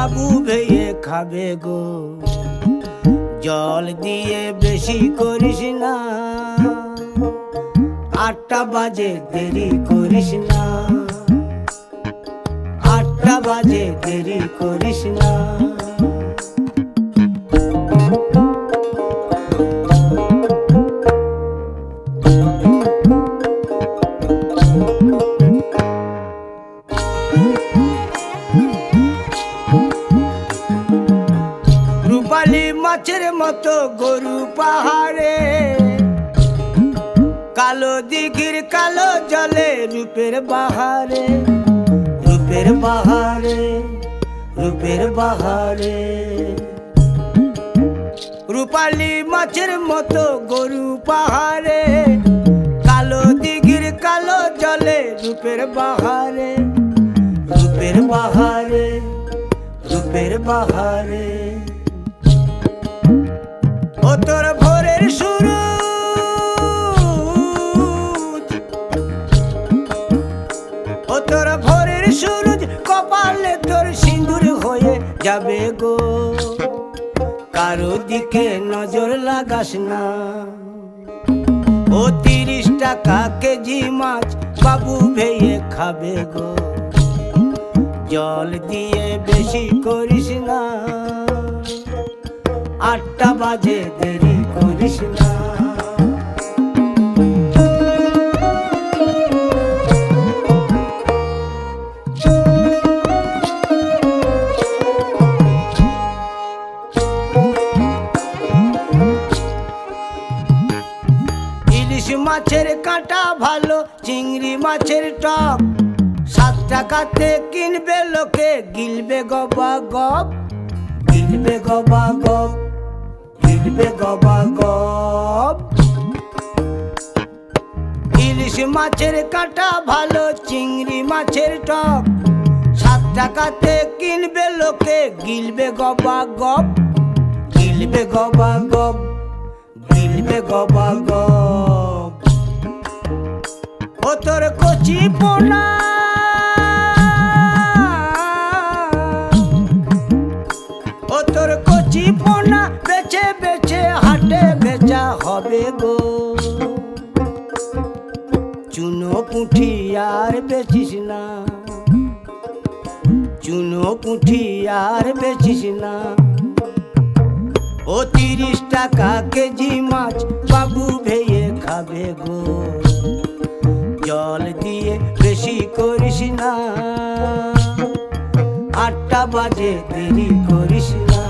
বাবু ভেয়ে খাবে গো। জল দিয়ে বেশি করিস না, 8টা বাজে দেরি করিস না, 8টা বাজে দেরি করিস না। রূপালী মাছের মতো গরু পাহাড়ে, কালো দিঘির কালো জলে রূপের বাহারে, রূপের বাহারে, রূপের বাহারে। রূপালী মাছের মতো গরু পাহাড়ে, কালো দিঘির কালো জলে রূপের বাহারে, রূপের বাহারে, রূপের বাহারে। ও তোর ভোরের সুরুজ, ও তোর ভোরের সুরুজ, কপালে তোর সিঁদুর হয়ে যাবে গো। কারো দিকে নজর লাগাস না, ও 30 টাকা কেজি মাছ বাবু ভেয়ে খাবে গো। জল দিয়ে বেশি করিস না, 8টা বাজে দেরি করিস না। ইলিশ মাছের কাঁটা ভালো, চিংড়ি মাছের টক, 7 টাকাতে কিনবে লোকে, গিলবে গবা গপ, গিলবে গবা গপ, গিলবে গবা গপ। ইলিশ মাছের কাঁটা ভালো, চিংড়ি মাছের টক, 7 টাকাতে কিনবে লোকে, গিলবে গবা গপ, গিলবে গবা গপ, গিলবে গবা গপ। ও তোর কচি পোনা, ও তোর কচি পোনা বেছে বেছে হাটে বেচা হবে গো। চুনো পুঁঠি আর বেচিস না, চুনো পুঁঠি আর বেচিস না। ও 30 টাকা কেজি মাছ বাবু ভেয়ে খাবে গো। জল দিয়ে বেশি করিস না, 8টা বাজে দেরি করিস না,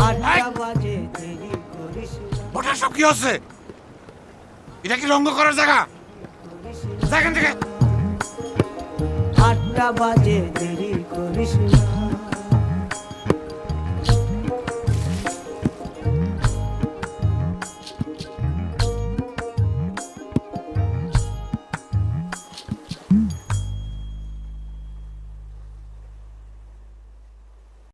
8টা বাজে দেরি করিস না। ওটা সব কি হচ্ছে? এটা কি রঙ্গ করার জায়গা? এখান থেকে 8টা বাজে দেরি করিস না।